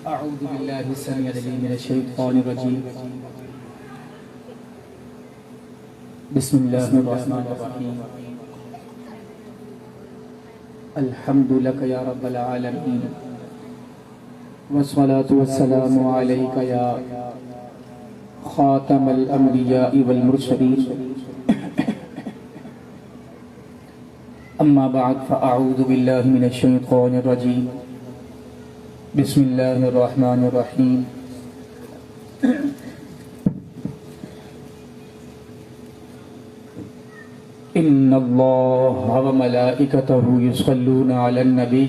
أعوذ بالله السميع العليم من الشيطان الرجيم. بسم الله الرحمن الرحيم. الحمد لك يا رب العالمين والصلاة والسلام عليك يا خاتم الأنبياء والمرسلين. أما بعد فأعوذ بالله من الشيطان الرجيم. بسم الله الرحمن الرحيم. إن الله وملائكته يصلون على النبي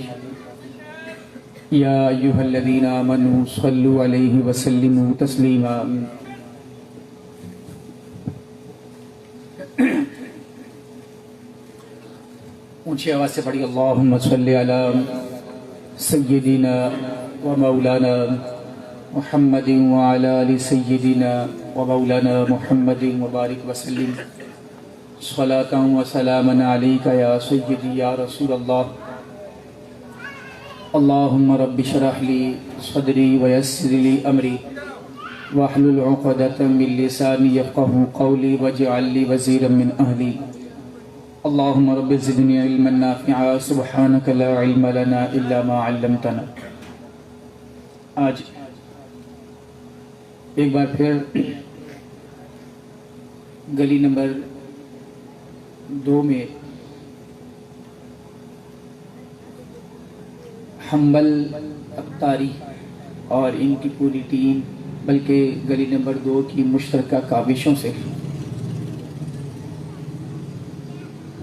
يا أيها الذين آمنوا صلوا عليه وسلموا تسليما. اونچی آواز سے پڑھی اللہم صلی علی سیدنا و مولانا محمد وعلی آل سیدنا و مولانا محمد وبارک وسلم صلاة و سلاما علیک یا سیدی یا رسول اللہ. اللہم رب اشرح لی صدری ویسر لی امری واحلل عقدۃ من لسانی یفقهوا قولی واجعل لی وزیرا من اہلی. اللہم رب زدنی علما نافعا سبحانک لا علم لنا الا ما علمتنا. آج ایک بار پھر گلی نمبر 2 میں حنبل ابتاری اور ان کی پوری ٹیم بلکہ گلی نمبر 2 کی مشترکہ کاوشوں سے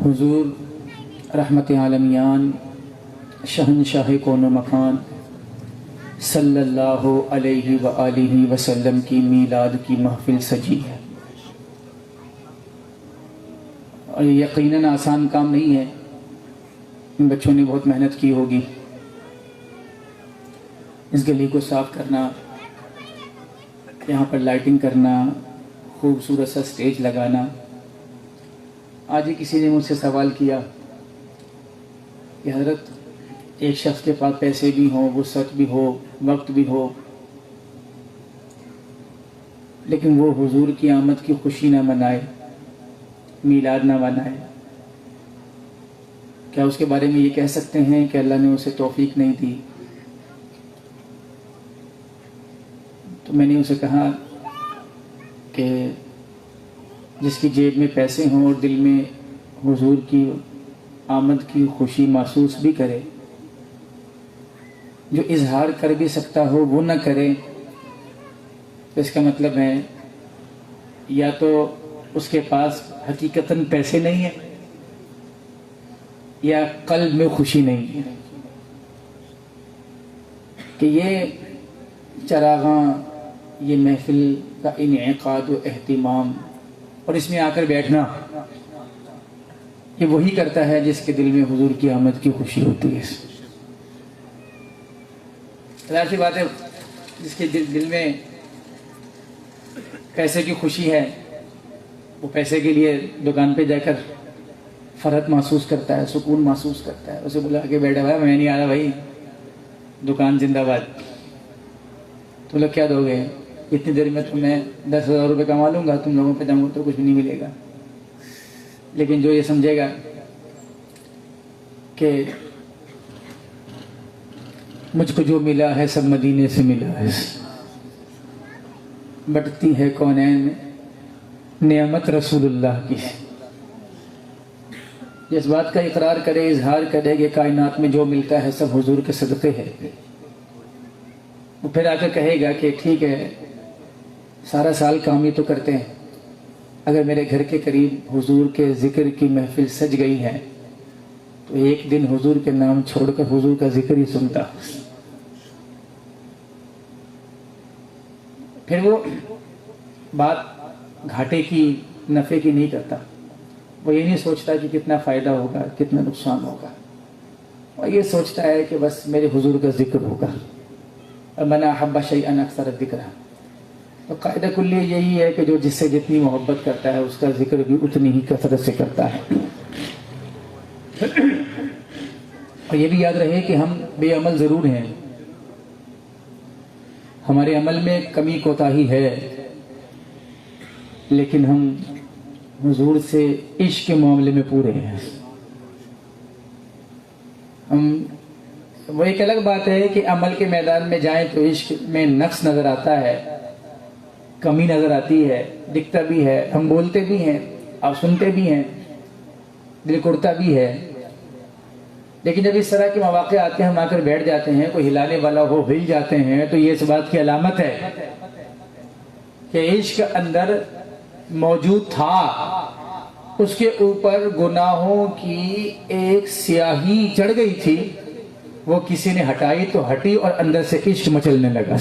حضور رحمت عالمیان شہنشاہ کون و مکان صلی اللہ علیہ وآلہ وسلم کی میلاد کی محفل سجی ہے. اور یہ یقیناً آسان کام نہیں ہے. ان بچوں نے بہت محنت کی ہوگی. اس گلی کو صاف کرنا، یہاں پر لائٹنگ کرنا، خوبصورت سا سٹیج لگانا. آج ہی کسی نے مجھ سے سوال کیا کہ حضرت ایک شخص کے پاس پیسے بھی ہوں، وسعت بھی ہو، وقت بھی ہو، لیکن وہ حضور کی آمد کی خوشی نہ منائے، میلاد نہ منائے، کیا اس کے بارے میں یہ کہہ سکتے ہیں کہ اللہ نے اسے توفیق نہیں دی؟ تو میں نے اسے کہا کہ جس کی جیب میں پیسے ہوں اور دل میں حضور کی آمد کی خوشی محسوس بھی کرے، جو اظہار کر بھی سکتا ہو وہ نہ کرے، تو اس کا مطلب ہے یا تو اس کے پاس حقیقتاً پیسے نہیں ہیں یا قلب میں خوشی نہیں ہے. کہ یہ چراغاں، یہ محفل کا انعقاد و اہتمام اور اس میں آ کر بیٹھنا، یہ وہی کرتا ہے جس کے دل میں حضور کی آمد کی خوشی ہوتی ہے. ظاہر سی بات ہے جس کے دل میں پیسے کی خوشی ہے وہ پیسے کے لیے دکان پہ جا کر فرحت محسوس کرتا ہے، سکون محسوس کرتا ہے. اسے بلا کے بیٹھا بھائی میں نہیں آ رہا بھائی، دکان زندہ باد. تو لوگ کیا دو گے؟ اتنی دیر میں تمہیں 10,000 روپے کما لوں گا، تم لوگوں پہ جاؤں تو کچھ بھی نہیں ملے گا. لیکن جو یہ سمجھے گا کہ مجھ کو جو ملا ہے سب مدینے سے ملا ہے، بٹتی ہے کونین میں نعمت رسول اللہ کی، اس بات کا اقرار کرے، اظہار کرے کہ کائنات میں جو ملتا ہے سب حضور کے صدقے ہے، وہ پھر آ کر کہے گا کہ ٹھیک ہے سارا سال کام ہی تو کرتے ہیں، اگر میرے گھر کے قریب حضور کے ذکر کی محفل سج گئی ہے تو ایک دن حضور کے نام چھوڑ کر حضور کا ذکر ہی سنتا. پھر وہ بات گھاٹے کی، نفع کی نہیں کرتا. وہ یہ نہیں سوچتا کہ کتنا فائدہ ہوگا، کتنا نقصان ہوگا. وہ یہ سوچتا ہے کہ بس میرے حضور کا ذکر ہوگا. من احب شیئا اکثر الذکر. تو قاعدہ کلی یہی ہے کہ جو جس سے جتنی محبت کرتا ہے اس کا ذکر بھی اتنی ہی کثرت سے کرتا ہے. اور یہ بھی یاد رہے کہ ہم بے عمل ضرور ہیں ہمارے عمل میں کمی کوتاہی ہے، لیکن ہم حضور سے عشق کے معاملے میں پورے ہیں۔ وہ ایک الگ بات ہے کہ عمل کے میدان میں جائیں تو عشق میں نقص نظر آتا ہے، کمی نظر آتی ہے، دکھتا بھی ہے، ہم بولتے بھی ہیں، آپ سنتے بھی ہیں، دل کرتا بھی ہے، لیکن جب اس طرح کے مواقع آتے ہیں، ہم آ کر بیٹھ جاتے ہیں، کوئی ہلانے والا ہو ہل جاتے ہیں، تو یہ اس بات کی علامت ہے کہ عشق اندر موجود تھا، اس کے اوپر گناہوں کی ایک سیاہی چڑھ گئی تھی، وہ کسی نے ہٹائی تو ہٹی اور اندر سے عشق مچلنے لگا،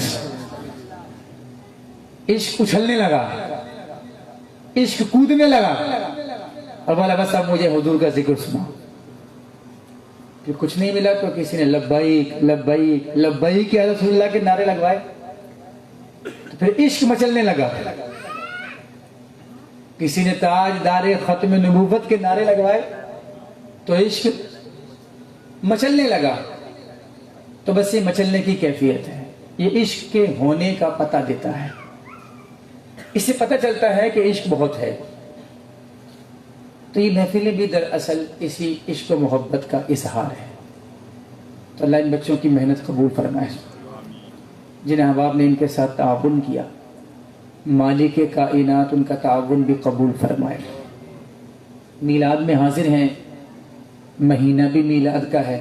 عشق اچھلنے لگا، عشق کودنے لگا، اور بولا بس اب مجھے حضور کا ذکر سنا۔ پھر کچھ نہیں ملا تو کسی نے لبیک لبیک لبیک یا رسول اللہ کے نعرے لگوائے، تو پھر عشق مچلنے لگا۔ کسی نے تاجدار ختم نبوت کے نعرے لگوائے تو عشق مچلنے لگا۔ تو بس یہ مچلنے کی کیفیت ہے، یہ عشق کے ہونے کا پتہ دیتا ہے، اس سے پتہ چلتا ہے کہ عشق بہت ہے۔ تو یہ محفلیں بھی دراصل اسی عشق و محبت کا اظہار ہے۔ تو اللہ ان بچوں کی محنت قبول فرمائے، جن احباب نے ان کے ساتھ تعاون کیا، مالک کائنات ان کا تعاون بھی قبول فرمائے۔ میلاد میں حاضر ہیں، مہینہ بھی میلاد کا ہے،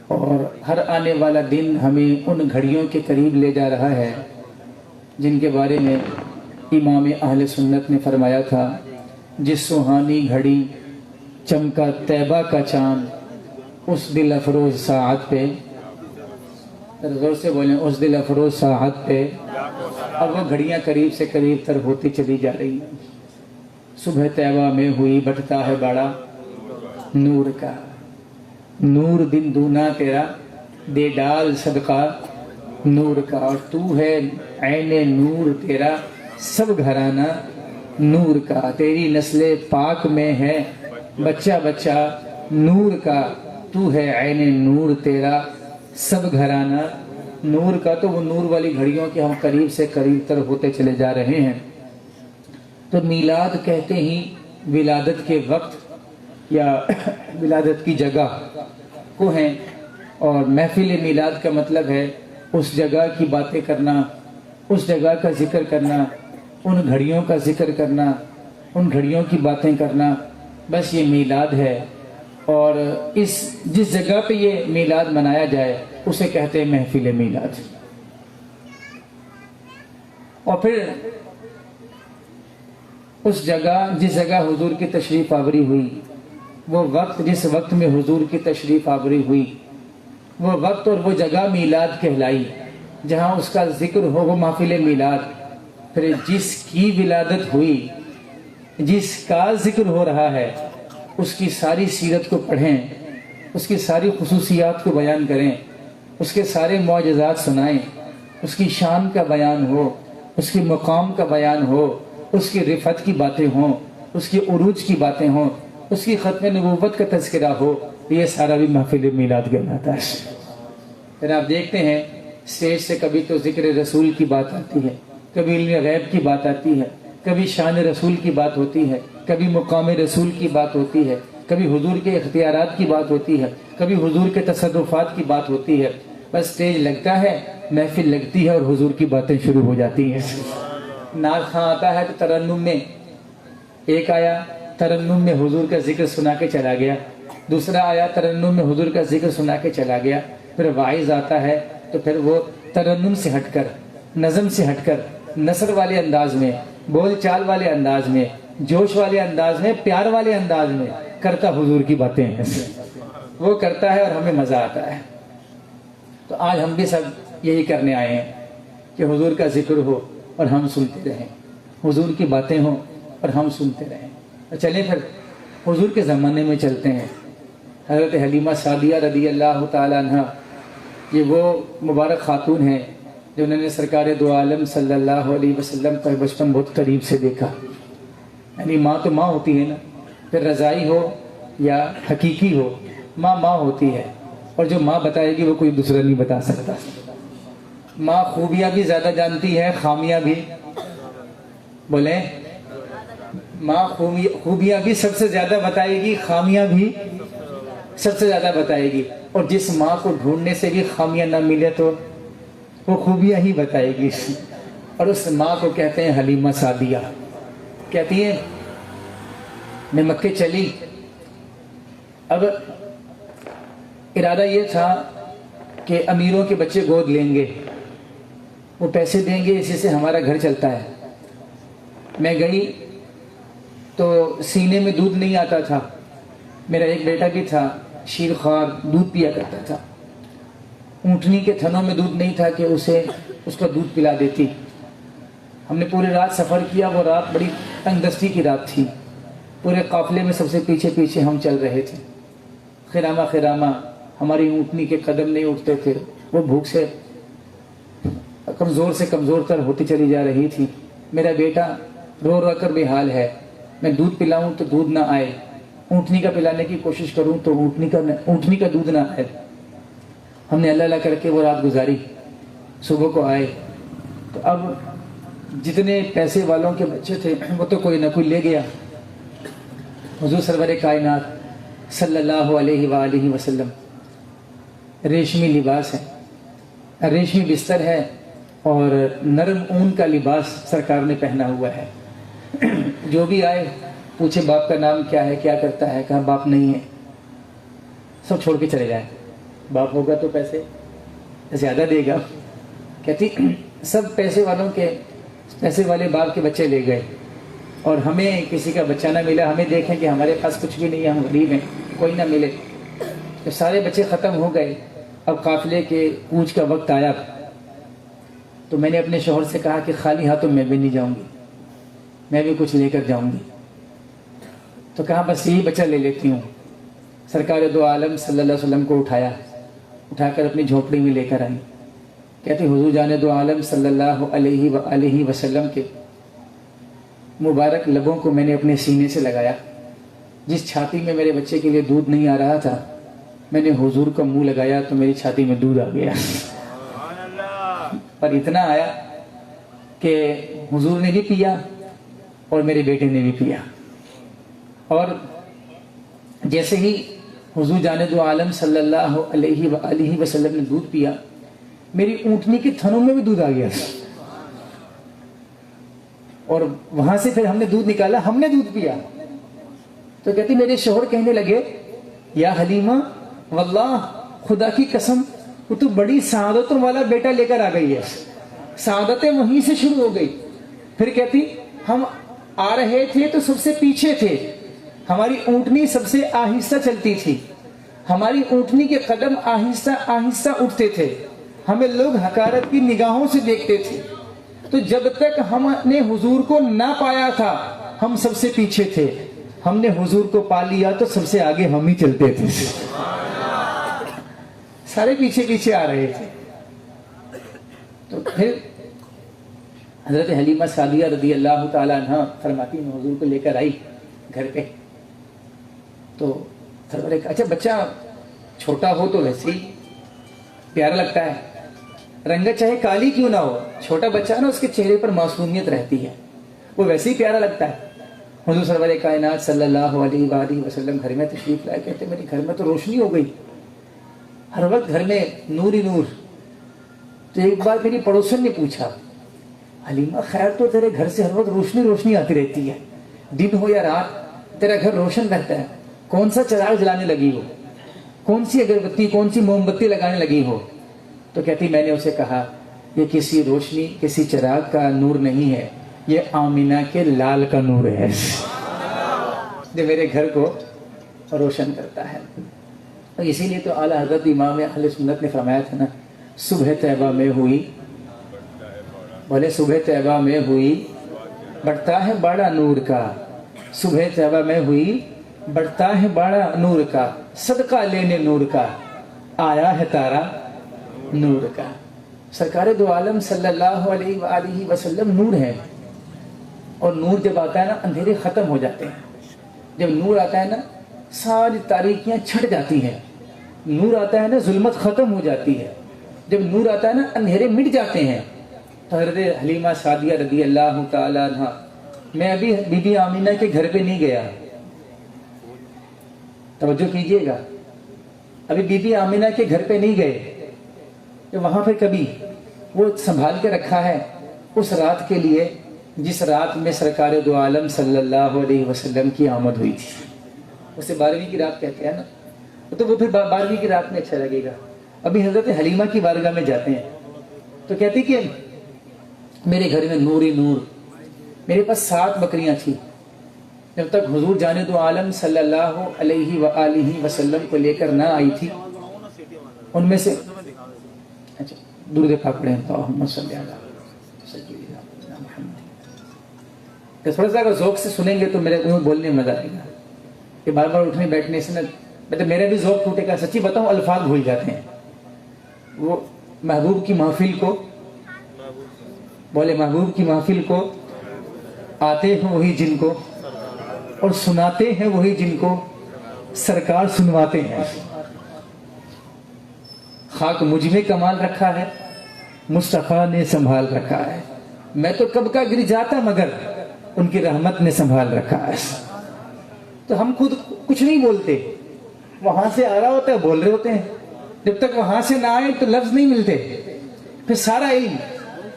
اور ہر آنے والا دن ہمیں ان گھڑیوں کے قریب لے جا رہا ہے جن کے بارے میں امام اہل سنت نے فرمایا تھا، جس سہانی گھڑی چمکا طیبہ کا چاند، اس دل افروز ساعت پہ، زور سے بولیں، اس دل افروز ساعت پہ، اب وہ گھڑیاں قریب سے قریب تر ہوتی چلی جا رہی ہیں۔ صبح طیبہ میں ہوئی بٹتا ہے بڑا نور کا، نور دن دونا تیرا دے ڈال صدقہ نور کا، اور تو ہے عین نور تیرا سب گھرانہ نور کا، تیری نسل پاک میں ہے بچہ بچہ نور کا، تو ہے عین نور تیرا سب گھرانہ نور کا۔ تو وہ نور والی گھڑیوں کے ہم قریب سے قریب تر ہوتے چلے جا رہے ہیں۔ تو میلاد کہتے ہی ولادت کے وقت یا ولادت کی جگہ کو ہیں، اور محفل میلاد کا مطلب ہے اس جگہ کی باتیں کرنا، اس جگہ کا ذکر کرنا، ان گھڑیوں کا ذکر کرنا، ان گھڑیوں کی باتیں کرنا، بس یہ میلاد ہے۔ اور جس جگہ پہ یہ میلاد منایا جائے اسے کہتے ہیں محفل میلاد۔ اور پھر اس جگہ، جس جگہ حضور کی تشریف آوری ہوئی، وہ وقت، جس وقت میں حضور کی تشریف آوری ہوئی، وہ وقت اور وہ جگہ میلاد کہلائی، جہاں اس کا ذکر ہو وہ محفل میلاد۔ پھر جس کی ولادت ہوئی، جس کا ذکر ہو رہا ہے، اس کی ساری سیرت کو پڑھیں، اس کی ساری خصوصیات کو بیان کریں، اس کے سارے معجزات سنائیں، اس کی شان کا بیان ہو، اس کی مقام کا بیان ہو، اس کی رفعت کی باتیں ہوں، اس کی عروج کی باتیں ہوں، اس کی ختم نبوت کا تذکرہ ہو، یہ سارا بھی محفل میلاد کہلاتا ہے۔ پھر آپ دیکھتے ہیں اسٹیج سے کبھی تو ذکر رسول کی بات آتی ہے، کبھی علم غیب کی بات آتی ہے، کبھی شان رسول کی بات ہوتی ہے، کبھی مقام رسول کی بات ہوتی ہے، کبھی حضور کے اختیارات کی بات ہوتی ہے، کبھی حضور کے تصرفات کی بات ہوتی ہے۔ بس اسٹیج لگتا ہے، محفل لگتی ہے، اور حضور کی باتیں شروع ہو جاتی ہیں۔ نعت خواں آتا ہے تو ترنم میں ایک آیا، ترنم میں حضور کا ذکر سنا کے چلا گیا، دوسرا آیا ترنم میں حضور کا ذکر سنا کے چلا گیا، پھر واعظ آتا ہے تو پھر وہ ترنم سے ہٹ کر، نظم سے ہٹ کر، نثر والے انداز میں، بول چال والے انداز میں، جوش والے انداز میں، پیار والے انداز میں کرتا حضور کی باتیں ہیں، وہ کرتا ہے اور ہمیں مزہ آتا ہے۔ تو آج ہم بھی سب یہی کرنے آئے ہیں کہ حضور کا ذکر ہو اور ہم سنتے رہیں، حضور کی باتیں ہوں اور ہم سنتے رہیں۔ اور چلیں پھر حضور کے زمانے میں چلتے ہیں۔ حضرت حلیمہ سعدیہ رضی اللہ تعالیٰ عنہ، یہ وہ مبارک خاتون ہیں جو انہوں نے سرکار دو عالم صلی اللہ علیہ وسلم کا بچپن بہت قریب سے دیکھا۔ یعنی ماں تو ماں ہوتی ہے نا، پھر رضائی ہو یا حقیقی ہو، ماں ماں ہوتی ہے، اور جو ماں بتائے گی وہ کوئی دوسرا نہیں بتا سکتا۔ ماں خوبیاں بھی زیادہ جانتی ہے، خامیاں بھی، بولیں ماں خوبیاں بھی سب سے زیادہ بتائے گی، خامیاں بھی سب سے زیادہ بتائے گی، اور جس ماں کو ڈھونڈنے سے بھی خامیاں نہ ملے تو وہ خوبیاں ہی بتائے گی، اور اس ماں کو کہتے ہیں حلیمہ سعدیہ۔ کہتی ہیں میں مکے چلی، اب ارادہ یہ تھا کہ امیروں کے بچے گود لیں گے، وہ پیسے دیں گے، اسی سے ہمارا گھر چلتا ہے۔ میں گئی تو سینے میں دودھ نہیں آتا تھا، میرا ایک بیٹا بھی تھا شیر خوار، دودھ پیا کرتا تھا، اونٹنی کے تھنوں میں دودھ نہیں تھا کہ اس کا دودھ پلا دیتی۔ ہم نے پوری رات سفر کیا، وہ رات بڑی تنگ دستی کی رات تھی، پورے قافلے میں سب سے پیچھے پیچھے ہم چل رہے تھے، خرامہ خرامہ ہماری اونٹنی کے قدم نہیں اٹھتے تھے، وہ بھوک سے کمزور تر ہوتی چلی جا رہی تھی۔ میرا بیٹا رو رو کر بے حال ہے، میں دودھ پلاؤں تو دودھ نہ آئے، اونٹنی کا پلانے کی کوشش کروں تو اونٹنی کا دودھ نہ آئے۔ ہم نے اللہ اللہ کر کے وہ رات گزاری، صبح کو آئے تو اب جتنے پیسے والوں کے بچے تھے وہ تو کوئی نہ کوئی لے گیا۔ حضور سرور کائنات صلی اللہ علیہ وآلہ وسلم، ریشمی لباس ہے، ریشمی بستر ہے اور نرم اون کا لباس سرکار نے پہنا ہوا ہے۔ جو بھی آئے پوچھے باپ کا نام کیا ہے، کیا کرتا ہے، کہا باپ نہیں ہے، سب چھوڑ کے چلے جائیں، باپ ہوگا تو پیسے زیادہ دے گا۔ کہتی سب پیسے والے باپ کے بچے لے گئے اور ہمیں کسی کا بچہ نہ ملا، ہمیں دیکھیں کہ ہمارے پاس کچھ بھی نہیں ہے، ہم غریب ہیں، کوئی نہ ملے۔ تو سارے بچے ختم ہو گئے، اب قافلے کے کوچ کا وقت آیا تو میں نے اپنے شوہر سے کہا کہ خالی ہاتھوں میں بھی نہیں جاؤں گی، میں بھی کچھ لے کر جاؤں گی۔ تو کہا بس یہی بچہ لے لیتی ہوں۔ سرکار دو عالم صلی اللہ علیہ وسلم کو اٹھا کر اپنی جھونپڑی میں لے کر آئی۔ کہتی حضور جان دو عالم صلی اللہ علیہ وآلہ وسلم کے مبارک لبوں کو میں نے اپنے سینے سے لگایا، جس چھاتی میں میرے بچے کے لیے دودھ نہیں آ رہا تھا میں نے حضور کا منہ لگایا تو میری چھاتی میں دودھ آ گیا، پر اتنا آیا کہ حضور نے بھی پیا اور میرے بیٹے نے بھی پیا۔ اور جیسے ہی حضور جان دو عالم صلی اللہ علیہ وآلہ وسلم نے دودھ پیا، میری اونٹنی کے تھنوں میں بھی دودھ آ گیا، اور وہاں سے پھر ہم نے دودھ نکالا، ہم نے دودھ پیا۔ تو کہتی میرے شوہر کہنے لگے یا حلیمہ واللہ خدا کی قسم وہ تو بڑی سعادتوں والا بیٹا لے کر آ گئی ہے، سعادتیں وہیں سے شروع ہو گئی۔ پھر کہتی ہم آ رہے تھے تو سب سے پیچھے تھے، ہماری اونٹنی سب سے آہستہ چلتی تھی، ہماری اونٹنی کے قدم آہستہ آہستہ اٹھتے تھے، ہمیں لوگ حقارت کی نگاہوں سے دیکھتے تھے، تو جب تک ہم نے حضور کو نہ پایا تھا ہم سب سے پیچھے تھے، ہم نے حضور کو پا لیا تو سب سے آگے ہم ہی چلتے تھے، سارے پیچھے پیچھے آ رہے تھے۔ تو پھر حضرت حلیمہ سعدیہ رضی اللہ تعالیٰ عنہ فرماتی میں حضور کو لے کر آئی گھر پہ، تو اچھا بچہ چھوٹا ہو تو ویسے ہی پیارا لگتا ہے، رنگت چاہے کالی کیوں نہ ہو، چھوٹا بچہ نا اس کے چہرے پر معصومیت رہتی ہے، وہ ویسے ہی پیارا لگتا ہے۔ حضور سرور کائنات صلی اللہ علیہ وآلہ وسلم گھر میں تشریف لائے، کہتے میرے گھر میں تو روشنی ہو گئی، ہر وقت گھر میں نور ہی نور۔ تو ایک بار میری پڑوسن نے پوچھا حلیمہ خیر تو تیرے گھر سے ہر وقت روشنی روشنی آتی رہتی ہے، دن ہو یا رات تیرا گھر روشن رہتا ہے، کون سا چراغ جلانے لگی ہو، کون سی اگربتی کون سی موم بتی لگانے لگی ہو؟ تو کہتی میں نے اسے کہا یہ کسی روشنی کسی چراغ کا نور نہیں ہے، یہ آمینہ کے لال کا نور ہے جو میرے گھر کو روشن کرتا ہے۔ اور اسی لیے تو اعلیٰ حضرت امام اہل سنت نے فرمایا تھا نا، صبح طیبہ میں ہوئی، بولے صبح طیبہ میں ہوئی بڑھتا ہے بڑا نور کا، صبح طیبہ میں ہوئی بڑھتا ہے بڑا نور کا، صدقہ لینے نور کا آیا ہے تارا نور کا۔ سرکار دو عالم صلی اللہ علیہ وآلہ وسلم نور ہے، اور نور جب آتا ہے نا اندھیرے ختم ہو جاتے ہیں، جب نور آتا ہے نا ساری تاریکیاں چھٹ جاتی ہیں، نور آتا ہے نا ظلمت ختم ہو جاتی ہے، جب نور آتا ہے نا اندھیرے مٹ جاتے ہیں. تو حضرت حلیمہ سعدیہ رضی اللہ تعالیٰ عنہ، میں ابھی بی بی آمینہ کے گھر پہ نہیں گیا، توجہ کیجئے گا، ابھی بی بی آمینہ کے گھر پہ نہیں گئے، کہ وہاں پہ کبھی وہ سنبھال کے رکھا ہے اس رات کے لیے جس رات میں سرکار دو عالم صلی اللہ علیہ وسلم کی آمد ہوئی تھی. اسے 12ویں کی رات کہتے ہیں نا، تو وہ پھر 12ویں کی رات میں اچھا لگے گا. ابھی حضرت حلیمہ کی بارگاہ میں جاتے ہیں تو کہتی کہ میرے گھر میں نور ہی نور، میرے پاس 7 بکریاں تھیں. جب تک حضور جانے دو عالم صلی اللہ علیہ وآلہ وسلم کو لے کر نہ آئی تھی، ان میں سے اچھا درود پاک پڑھیں اللہم صلی علی سیدنا محمد. کہ تھوڑا سا اگر ذوق سے سنیں گے تو میرے کو بولنے میں مزہ آئے گا، کہ بار بار اٹھنے بیٹھنے سے نا میرا بھی ذوق ٹوٹے گا. سچی بتاؤں الفاظ بھول جاتے ہیں. وہ محبوب کی محفل کو بولے، محبوب کی محفل کو آتے ہیں وہی جن کو، اور سناتے ہیں وہی جن کو سرکار سنواتے ہیں. خاک مجھ میں کمال رکھا ہے، مصطفیٰ نے سنبھال رکھا ہے. میں تو کب کا گر جاتا مگر ان کی رحمت نے سنبھال رکھا ہے. تو ہم خود کچھ نہیں بولتے، وہاں سے آ رہا ہوتا ہے بول رہے ہوتے ہیں. جب تک وہاں سے نہ آئے تو لفظ نہیں ملتے. پھر سارا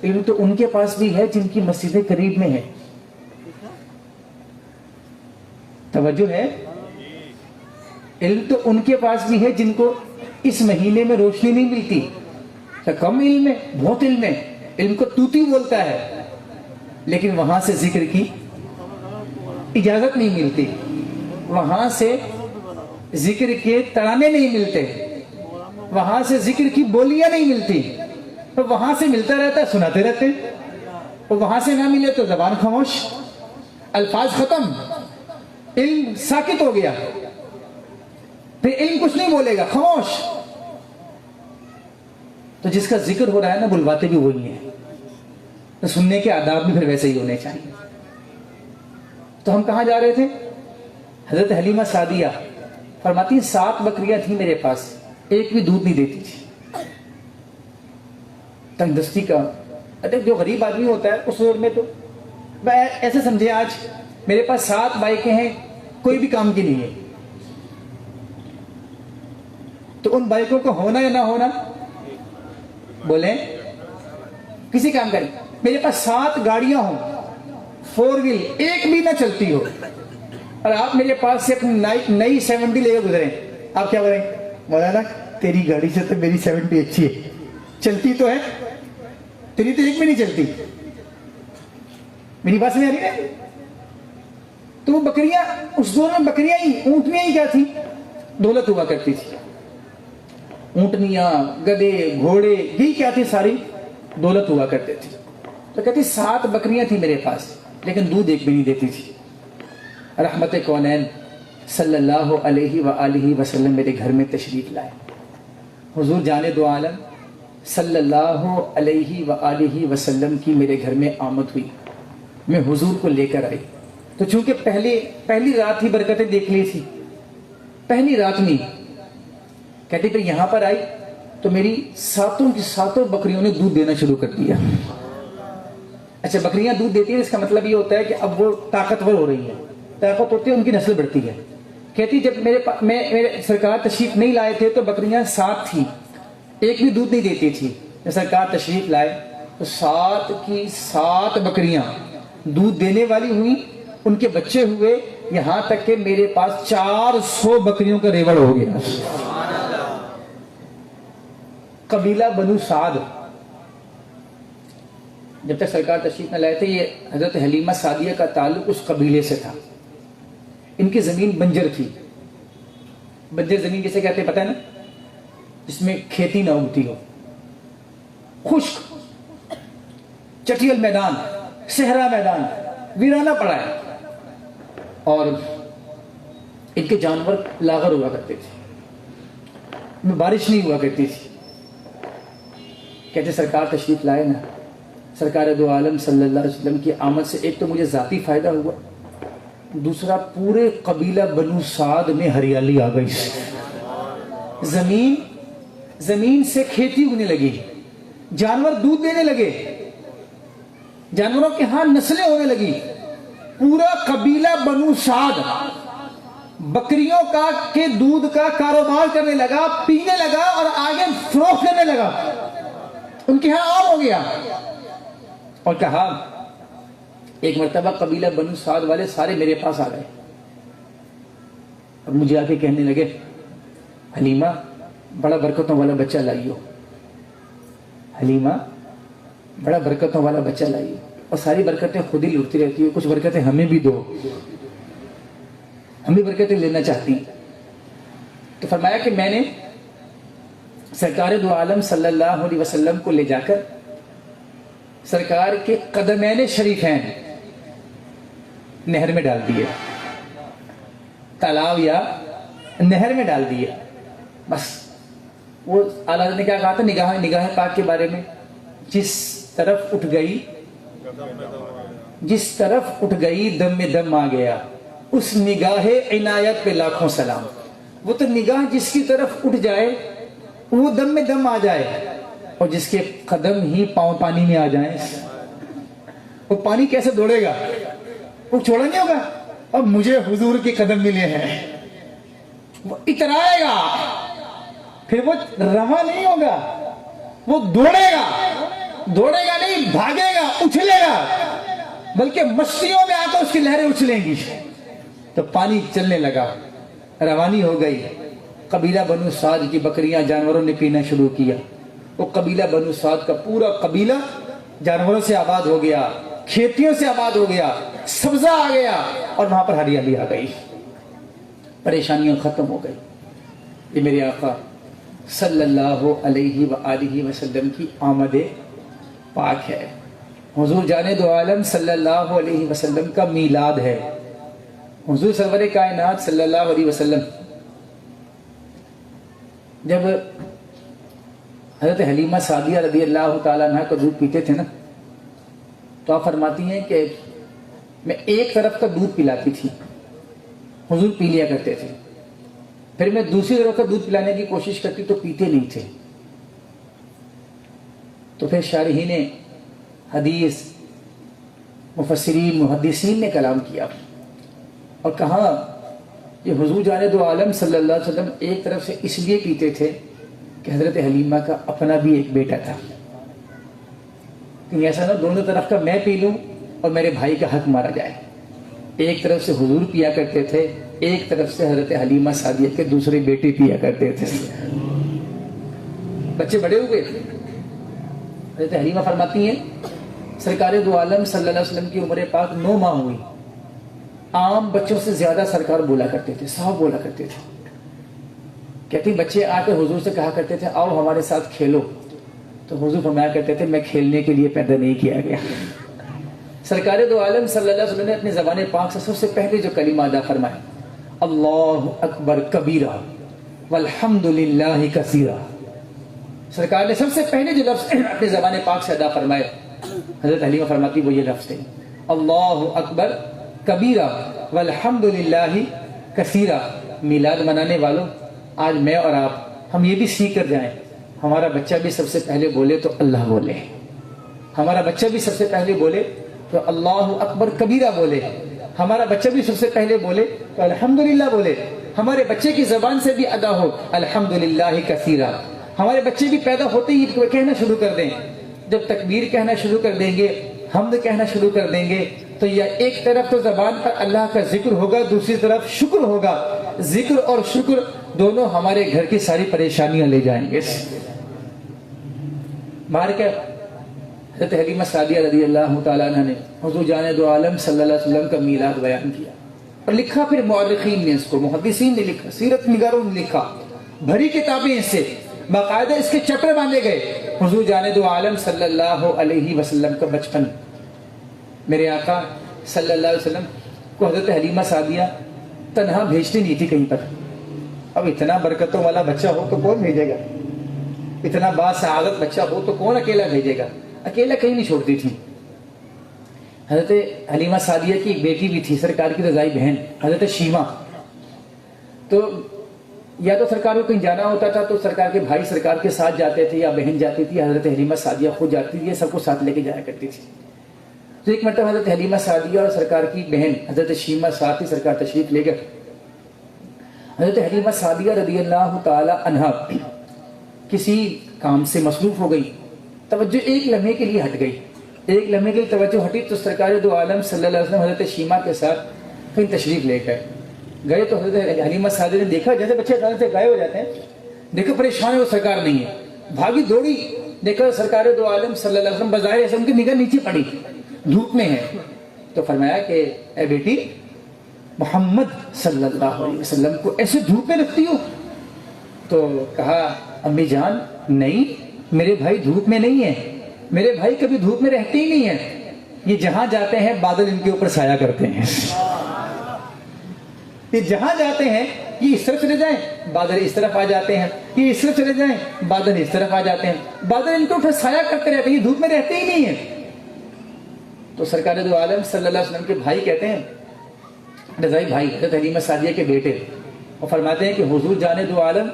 علم تو ان کے پاس بھی ہے جن کی مسجد قریب میں ہے. توجہ ہے؟ علم تو ان کے پاس بھی ہے جن کو اس مہینے میں روشنی نہیں ملتی. کم علم ہے، بہت علم ہے، علم کو توتی بولتا ہے، لیکن وہاں سے ذکر کی اجازت نہیں ملتی، وہاں سے ذکر کے ترانے نہیں ملتے، وہاں سے ذکر کی بولیاں نہیں ملتی. تو وہاں سے ملتا رہتا ہے، سناتے رہتے ہیں. اور وہاں سے نہ ملے تو زبان خاموش، الفاظ ختم، علم ساکت ہو گیا. پھر علم کچھ نہیں بولے گا، خاموش. تو جس کا ذکر ہو رہا ہے نا بلواتے بھی وہی ہیں. تو سننے کے آداب بھی پھر ویسے ہی ہونے چاہیے. تو ہم کہاں جا رہے تھے؟ حضرت حلیمہ سعدیہ فرماتی 7 بکریاں تھیں میرے پاس، ایک بھی دودھ نہیں دیتی تھی. تنگ دستی کا جو غریب آدمی ہوتا ہے اس دور میں، تو ایسے سمجھے آج میرے پاس 7 بائکیں ہیں، کوئی بھی کام کی نہیں ہے. تو ان بائکوں کو ہونا یا نہ ہونا بولیں، کسی کام کریں. میرے پاس 7 گاڑیاں ہوں 4 ویل، ایک بھی نہ چلتی ہو، اور آپ میرے پاس سے اپنی نئی 70 لے کے گزریں، آپ کیا بولیں؟ مولانا تیری گاڑی سے تو میری 70 اچھی ہے، چلتی تو ہے، تیری تو ایک بھی نہیں چلتی. میری بات سمجھ آ رہی ہے؟ تو وہ بکریاں اس دور میں بکریاں ہی، اونٹنیاں ہی کیا تھی؟ دولت ہوا کرتی تھی. اونٹنیاں، گدے، گھوڑے، یہی کیا تھی؟ ساری دولت ہوا کرتے تھے. تو کہتی 7 بکریاں تھی میرے پاس، لیکن دودھ ایک بھی نہیں دیتی تھی. رحمت کونین صلی اللہ علیہ وآلہ وسلم میرے گھر میں تشریف لائے. حضور جانے دو عالم صلی اللہ علیہ وآلہ وسلم کی میرے گھر میں آمد ہوئی. میں حضور کو لے کر آئی. تو چونکہ پہلی رات ہی برکتیں دیکھ لی تھی، پہلی رات میں کہتے پھر یہاں پر آئی تو میری 7 کی 7 بکریوں نے دودھ دینا شروع کر دیا. اچھا بکریاں دودھ دیتی ہیں، اس کا مطلب یہ ہوتا ہے کہ اب وہ طاقتور ہو رہی ہے، طاقت ہوتی ہے، ان کی نسل بڑھتی ہے. کہتی جب میرے سرکار تشریف نہیں لائے تھے تو بکریاں 7 تھی، ایک بھی دودھ نہیں دیتی تھی. جب سرکار تشریف لائے تو 7 کی 7 بکریاں دودھ دینے والی ہوئی، ان کے بچے ہوئے، یہاں تک کہ میرے پاس 400 بکریوں کا ریوڑ ہو گیا. قبیلہ بنو سعد، جب تک سرکار تشریف نہ لائے تھے، یہ حضرت حلیمہ سعدیہ کا تعلق اس قبیلے سے تھا. ان کی زمین بنجر تھی. بنجر زمین جسے کہتے ہیں پتہ ہے نا، جس میں کھیتی نہ اگتی ہو، خشک چٹیل میدان، صحرا میدان، ویرانہ پڑا ہے. اور ان کے جانور لاغر ہوا کرتے تھے، بارش نہیں ہوا کرتی تھی. کہتے سرکار تشریف لائے نا، سرکار دو عالم صلی اللہ علیہ وسلم کی آمد سے ایک تو مجھے ذاتی فائدہ ہوا، دوسرا پورے قبیلہ بنو سعد میں ہریالی آ گئی. زمین سے کھیتی اگنے لگی، جانور دودھ دینے لگے، جانوروں کے ہاں نسلیں ہونے لگی، پورا قبیلہ بنو سعد بکریوں کا کے دودھ کا کاروبار کرنے لگا، پینے لگا اور آگے فروخت کرنے لگا، ان کے ہاں عام ہو گیا۔ اور کہا ایک مرتبہ قبیلہ بنو سعد والے سارے میرے پاس آ گئے اور مجھے آ کے کہنے لگے حلیمہ بڑا برکتوں والا بچہ لائیو، حلیمہ بڑا برکتوں والا بچہ لائیو، اور ساری برکتیں خود ہی لوٹتی رہتی ہے، کچھ برکتیں ہمیں بھی دو، ہم بھی برکتیں لینا چاہتی ہیں۔ تو فرمایا کہ میں نے سرکار دو عالم صلی اللہ علیہ وسلم کو لے جا کر سرکار کے قدمین شریفین نہر میں ڈال دیے، تالاب یا نہر میں ڈال دیے۔ بس وہ اعلیٰ نے کیا کہا تھا نگاہ پاک کے بارے میں، جس طرف اٹھ گئی دم میں دم آ گیا، اس نگاہ عنایت پہ لاکھوں سلام۔ وہ تو نگاہ جس کی طرف اٹھ جائے وہ دم میں دم آ جائے، اور جس کے قدم ہی پاؤں پانی میں آ جائیں وہ پانی کیسے دوڑے گا، وہ چھوڑا نہیں ہوگا۔ اب مجھے حضور کے قدم ملے ہیں، وہ اترائے گا، پھر وہ رواں نہیں ہوگا، وہ دوڑے گا نہیں، بھاگے گا، اچھلے گا، بلکہ مستیوں میں آ کر اس کی لہریں اچھلیں گی۔ تو پانی چلنے لگا، روانی ہو گئی۔ قبیلہ بنو سعد کی بکریاں جانوروں نے پینا شروع کیا، وہ قبیلہ بنو سعد کا پورا قبیلہ جانوروں سے آباد ہو گیا، کھیتیوں سے آباد ہو گیا، سبزہ آ گیا، اور وہاں پر ہریالی آ گئی، پریشانیاں ختم ہو گئی۔ یہ میرے آقا صلی اللہ علیہ وآلہ وسلم کی آمد پاک ہے، حضور جانے دو عالم صلی اللہ علیہ وسلم کا میلاد ہے۔ حضور سرور کائنات صلی اللہ علیہ وسلم جب حضرت حلیمہ سعدیہ رضی اللہ تعالیٰ عنہ کا دودھ پیتے تھے نا، تو آپ فرماتی ہیں کہ میں ایک طرف کا دودھ پلاتی تھی، حضور پی لیا کرتے تھے، پھر میں دوسری طرف کا دودھ پلانے کی کوشش کرتی تو پیتے نہیں تھے۔ تو پھر شارحین حدیث، مفسرین، محدثین نے کلام کیا اور کہا کہ حضور جانے دو عالم صلی اللہ علیہ وسلم ایک طرف سے اس لیے پیتے تھے کہ حضرت حلیمہ کا اپنا بھی ایک بیٹا تھا، کہ ایسا نہ دونوں طرف کا میں پی لوں اور میرے بھائی کا حق مارا جائے۔ ایک طرف سے حضور پیا کرتے تھے، ایک طرف سے حضرت حلیمہ سعدیہ کے دوسرے بیٹے پیا کرتے تھے، بچے بڑے ہوئے۔ حضرت حلیمہ فرماتی ہیں سرکار دو عالم صلی اللہ علیہ وسلم کی عمر پاک 9 ماہ ہوئی، عام بچوں سے زیادہ سرکار بولا کرتے تھے، صاحب بولا کرتے تھے۔ کہتی بچے آ کے حضور سے کہا کرتے تھے آؤ ہمارے ساتھ کھیلو، تو حضور فرمایا کرتے تھے میں کھیلنے کے لیے پیدا نہیں کیا گیا۔ سرکار دو عالم صلی اللہ علیہ وسلم نے اپنی زبان پاک سے سب سے پہلے جو کلمہ ادا فرمایا اللہ اکبر کبیرہ والحمد للہ کثیرہ، سرکار نے سب سے پہلے جو لفظ اپنی زبان پاک سے ادا فرمائے، حضرت حلیمہ فرماتی وہ یہ لفظ ہے اللہ اکبر کبیرہ والحمد للہ کثیرہ۔ میلاد منانے والوں، آج میں اور آپ ہم یہ بھی سیکھ کر جائیں، ہمارا بچہ بھی سب سے پہلے بولے تو اللہ بولے، ہمارا بچہ بھی سب سے پہلے بولے تو اللہ اکبر کبیرہ بولے، ہمارا بچہ بھی سب سے پہلے بولے تو الحمدللہ بولے، ہمارے بچے کی زبان سے بھی ادا ہو الحمدللہ کثیرہ۔ ہمارے بچے بھی پیدا ہوتے ہی کہنا شروع کر دیں، جب تکبیر کہنا شروع کر دیں گے، حمد کہنا شروع کر دیں گے، تو یہ ایک طرف تو زبان پر اللہ کا ذکر ہوگا، دوسری طرف شکر ہوگا، ذکر اور شکر دونوں ہمارے گھر کی ساری پریشانیاں لے جائیں گے۔ باہر کیا حضرت حلیمہ سعدیہ رضی اللہ تعالیٰ عنہ نے حضور جانے دو عالم صلی اللہ علیہ وسلم کا میلاد بیان کیا اور لکھا، پھر مورخین نے اس کو، محدثین نے لکھا، سیرت نگاروں نے لکھا، بھری کتابیں اس سے باقاعدہ اس کے چپڑے باندھے گئے۔ حضور جانے دو عالم صلی اللہ علیہ وسلم کا بچپن، میرے آقا صلی اللہ علیہ وسلم کو حضرت حلیمہ سعدیہ تنہا بھیجتی نہیں تھی کہیں پر۔ اب اتنا برکتوں والا بچہ ہو تو کون بھیجے گا، اتنا باسعادت بچہ ہو تو کون اکیلا بھیجے گا، اکیلا کہیں نہیں چھوڑتی تھی۔ حضرت حلیمہ سعدیہ کی ایک بیٹی بھی تھی، سرکار کی رضائی بہن حضرت شیمہ، تو یا تو سرکار کو کہیں جانا ہوتا تھا تو سرکار کے بھائی سرکار کے ساتھ جاتے تھے، یا بہن جاتی تھی، حضرت حلیمہ سعدیہ خود جاتی تھی، سب کو ساتھ لے کے جایا کرتی تھی. تو ایک مرتبہ حضرت حلیمہ سعدیہ اور سرکار کی بہن حضرت شیمہ ساتھ ہی سرکار تشریف لے گئے. حضرت حلیمہ سعدیہ رضی اللہ تعالی عنہا کسی کام سے مصروف ہو گئی، توجہ ایک لمحے کے لیے ہٹ گئی. ایک لمحے کے لیے توجہ ہٹی تو سرکار دو عالم صلی اللہ علیہ وسلم حضرت شیمہ کے ساتھ کہیں تشریف لے گئے تو حضرت حلیمہ سعدیہ نے دیکھا، جیسے بچے اچانک سے غائب ہو جاتے ہیں، دیکھا پریشان ہے وہ سرکار نہیں ہے، بھاگی دوڑی، دیکھا سرکار دو عالم صلی اللہ علیہ وسلم بظاہر ایسے ان کی نگاہ نیچے پڑی، دھوپ میں ہے. تو فرمایا کہ اے بیٹی، محمد صلی اللہ علیہ وسلم کو ایسے دھوپ میں رکھتی ہو؟ تو کہا امی جان نہیں، میرے بھائی دھوپ میں نہیں ہیں، میرے بھائی کبھی دھوپ میں رہتے ہی نہیں ہیں، یہ جہاں جاتے ہیں بادل ان کے اوپر سایہ کرتے ہیں. یہ جہاں جاتے ہیں یہ اس طرف چلے جائیں بادل اس طرف آ جاتے ہیں، یہ اس طرف چلے جائیں بادل اس طرف آ جاتے ہیں، بادل ان کے اوپر سایہ کرتے رہتے ہیں، یہ دھوپ میں رہتے ہی نہیں ہیں. تو سرکار دو عالم صلی اللہ علیہ وسلم کے بھائی کہتے ہیں، رضائی بھائی حضرت حلیمہ سعدیہ کے بیٹے، اور فرماتے ہیں کہ حضور جان دو عالم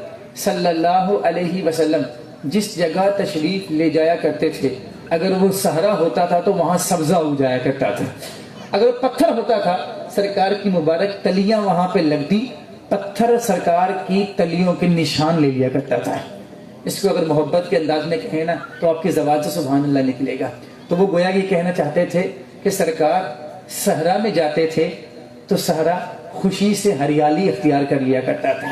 صلی اللہ علیہ وسلم جس جگہ تشریف لے جایا کرتے تھے، اگر وہ صحرا ہوتا تھا تو وہاں سبزہ اگ جایا کرتا تھا، اگر پتھر ہوتا تھا سرکار کی مبارک تلیاں وہاں پہ لگتی، پتھر سرکار کی تلیوں کے نشان لے لیا کرتا تھا. اس کو اگر محبت کے انداز میں کہیں نا تو آپ کی زبان سے سبحان اللہ نکلے گا. تو وہ گویا یہ کہنا چاہتے تھے کہ سرکار صحرا میں جاتے تھے تو صحرا خوشی سے ہریالی اختیار کر لیا کرتا تھا،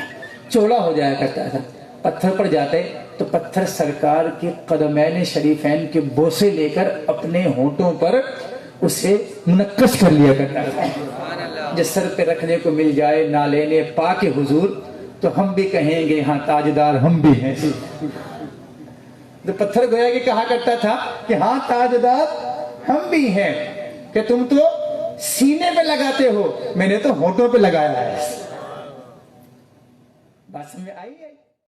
چوڑا ہو جایا کرتا تھا. پتھر پر جاتے تو پتھر سرکار کے قدمین شریفین کے بوسے لے کر اپنے ہونٹوں پر اسے منقش کر لیا کرتا تھا. جس سر پہ رکھنے کو مل جائے نہ لینے پاک حضور تو ہم بھی کہیں گے ہاں تاجدار ہم بھی ہیں. تو پتھر گویا کہ کہا کرتا تھا کہ ہاں تاجدار ہم بھی ہیں، کہ تم تو سینے پہ لگاتے ہو، میں نے تو ہونٹوں پہ لگایا ہے. بات سمجھ آئی؟